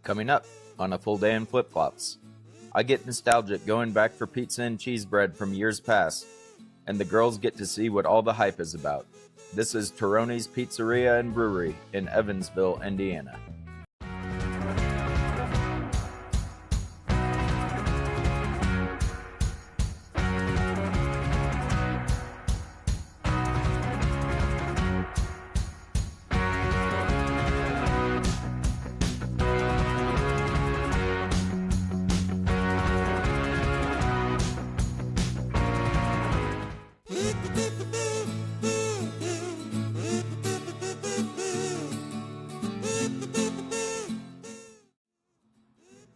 Coming up on A Full Day in Flip-Flops, I get nostalgic going back for pizza and cheese bread from years past, and the girls get to see what all the hype is about. This is Turoni's Pizzeria and Brewery in Evansville, Indiana.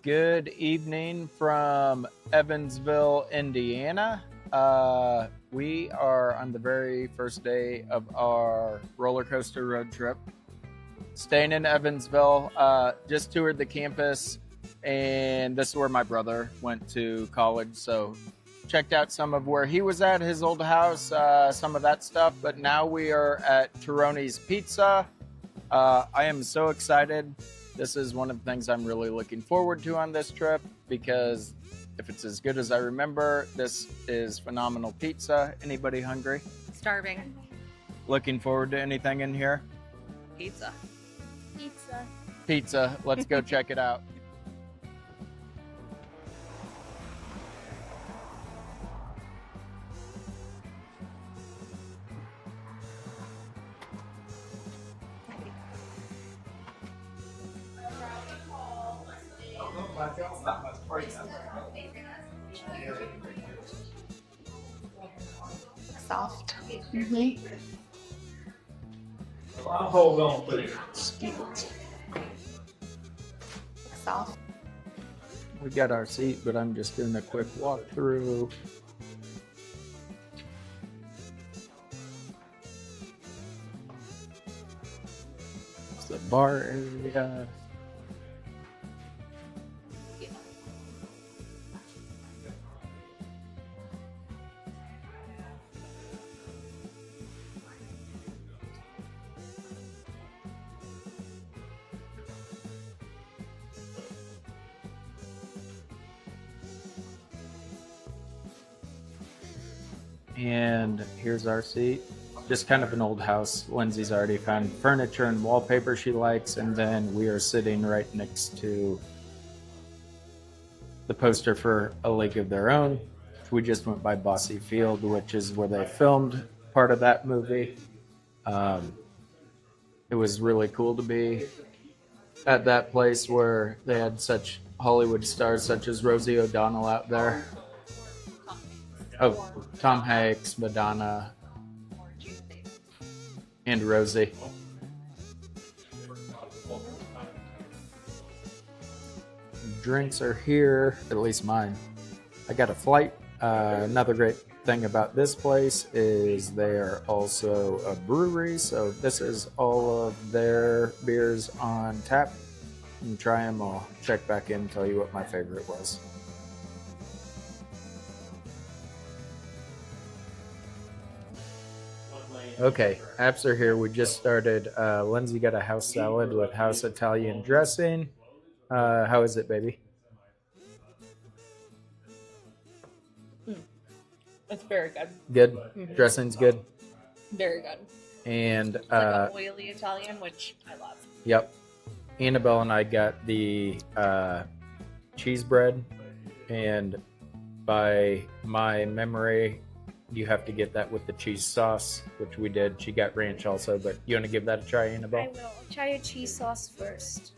Good evening from Evansville, Indiana. We are on the very first day of our roller coaster road trip. Staying in Evansville, just toured the campus, and this is where my brother went to college. So checked out some of where he was at, his old house, some of that stuff. But now we are at Turoni's Pizza. I am so excited. This is one of the things I'm really looking forward to on this trip, because if it's as good as I remember, this is phenomenal pizza. Anybody hungry? Starving. Looking forward to anything in here? Pizza. Pizza. Pizza. Let's go check it out. Soft. Mm-hmm. I'll hold on, please. Soft. We got our seat, but I'm just doing a quick walkthrough. It's the bar area. And here's our seat. Just kind of an old house. Lindsay's already found furniture and wallpaper she likes, and then we are sitting right next to the poster for A League of Their Own. We just went by Bossy Field, which is where they filmed part of that movie. It was really cool to be at that place where they had such Hollywood stars such as Rosie O'Donnell out there. Oh, Tom Hanks, Madonna, and Rosie. Drinks are here, at least mine. I got a flight. Another great thing about this place is they are also a brewery, so this is all of their beers on tap. You can try them. I'll check back in and tell you what my favorite was. Okay, apps are here. We just started. Lindsay got a house salad with house Italian dressing. How is it, baby? It's very good. Good? Mm-hmm. Dressing's good? Very good. And It's like an oily Italian, which I love. Yep. Annabelle and I got the cheese bread, and by my memory, you have to get that with the cheese sauce, which we did. She got ranch also, but you want to give that a try, Annabelle? I will. Try your cheese sauce first.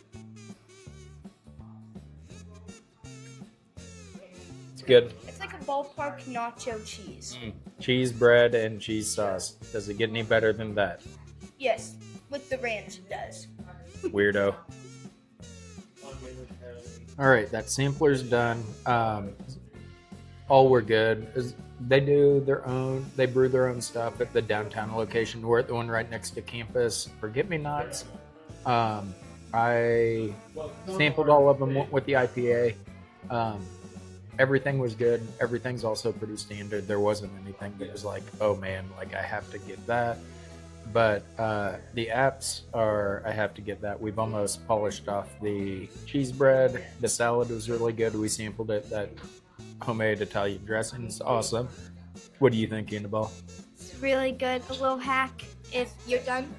It's good. It's like a ballpark nacho cheese. Cheese bread and cheese sauce. Does it get any better than that? Yes, with the ranch it does. Weirdo. All right, that sampler's done. All we're good. They do their own, they brew their own stuff at the downtown location. We're at the one right next to campus. Forget-me-nots. I sampled all of them, went with the IPA. Everything was good. Everything's also pretty standard. There wasn't anything that was like, oh man, like I have to get that. but the apps are, I have to get that. We've almost polished off the cheese bread. The salad was really good. We sampled it. That homemade Italian dressing is awesome. What do you think, Annabelle? It's really good. A little hack. If you're done,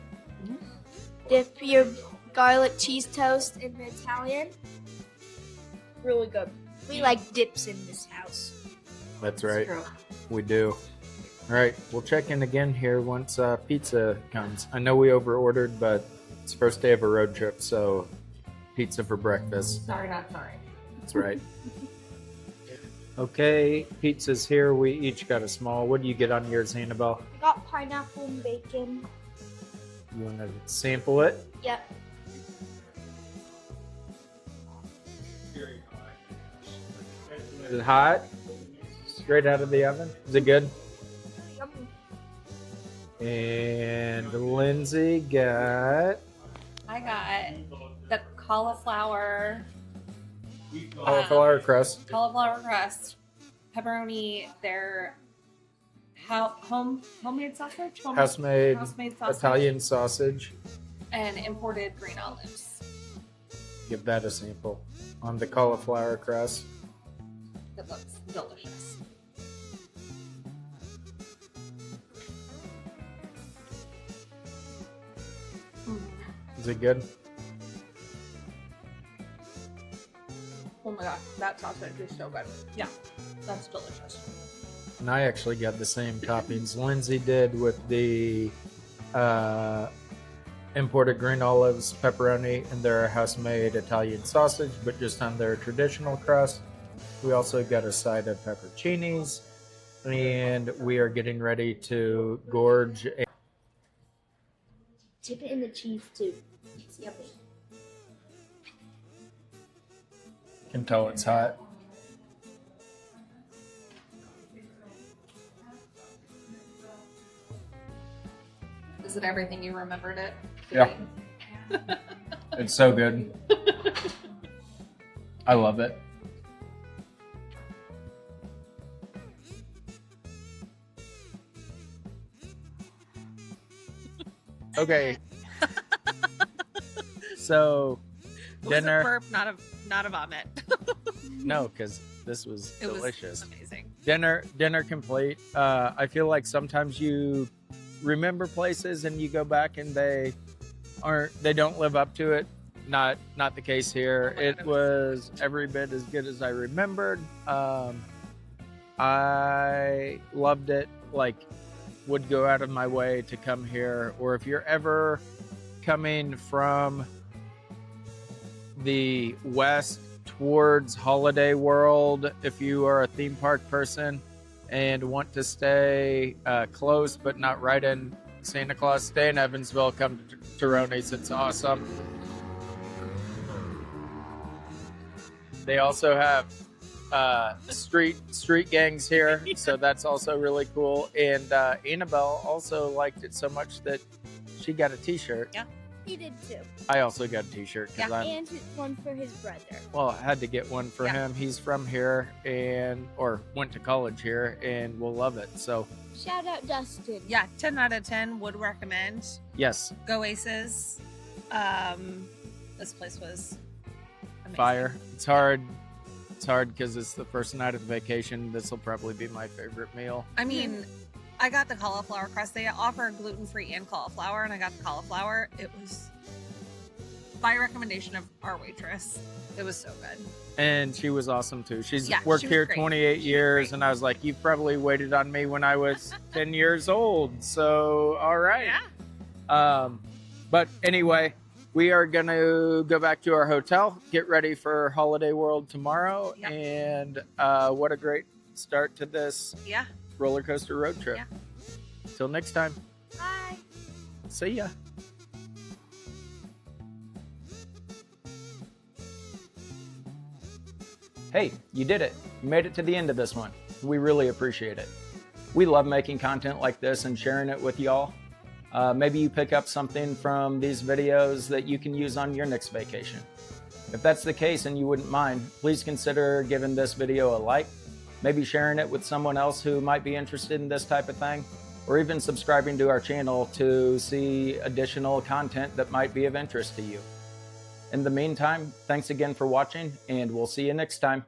dip your garlic cheese toast in the Italian. Really good. We like dips in this house. That's right. We do. All right, we'll check in again here once pizza comes. I know we over-ordered, but it's first day of a road trip, so pizza for breakfast. Sorry, not sorry. That's right. Okay, pizza's here. We each got a small. What do you get on yours, Annabelle? I got pineapple and bacon. You want to sample it? Yep. Is it hot? Straight out of the oven? Is it good? Yummy. And Lindsay got I got the cauliflower crust. cauliflower crust, pepperoni, their homemade sausage, House-made sausage, Italian sausage. and imported green olives. Give that a sample on the cauliflower crust. It looks delicious. Is it good? Oh my gosh, that sausage is so good. Yeah, that's delicious. And I actually got the same toppings Lindsay did with the imported green olives, pepperoni, and their house-made Italian sausage, but just on their traditional crust. We also got a side of pepperoncinis, and we are getting ready to gorge. Dip it in the cheese too. It's yummy. Can tell it's hot. Is it everything you remembered it? Yeah. It's so good. I love it. Okay. So, dinner. It was a burp, not a vomit. No, because this was delicious. It was amazing. Dinner complete. I feel like sometimes you remember places and you go back and they don't live up to it. Not the case here. It was every bit as good as I remembered. I loved it. Like, would go out of my way to come here. Or if you're ever coming from the west towards Holiday World, if you are a theme park person and want to stay close but not right in Santa Claus, stay in Evansville, come to Turoni's. It's awesome. They also have street gangs here, so that's also really cool. And Annabelle also liked it so much that she got a t-shirt. Yeah. He did too. I also got a t-shirt because And one for his brother. well, I had to get one for him. He's from here or went to college here and will love it. So Shout out Dustin. Yeah, 10 out of 10 would recommend. yes, Go Aces. This place was amazing. fire. It's hard because it's the first night of the vacation. This will probably be my favorite meal. I mean, I got the cauliflower crust. They offer gluten-free and cauliflower, and I got the cauliflower. It was by recommendation of our waitress. It was so good. And she was awesome too. She's Yeah, worked she was here great. 28 She was years, great. and I was like, you probably waited on me when I was 10 years old. So, all right. Yeah. But anyway, we are going to go back to our hotel, get ready for Holiday World tomorrow. Yep. And what a great start to this Yeah. roller coaster road trip. Yeah. Till next time. Bye. See ya. Hey, you did it. You made it to the end of this one. We really appreciate it. We love making content like this and sharing it with y'all. Maybe you pick up something from these videos that you can use on your next vacation. If that's the case and you wouldn't mind, please consider giving this video a like, maybe sharing it with someone else who might be interested in this type of thing, or even subscribing to our channel to see additional content that might be of interest to you. In the meantime, thanks again for watching, and we'll see you next time.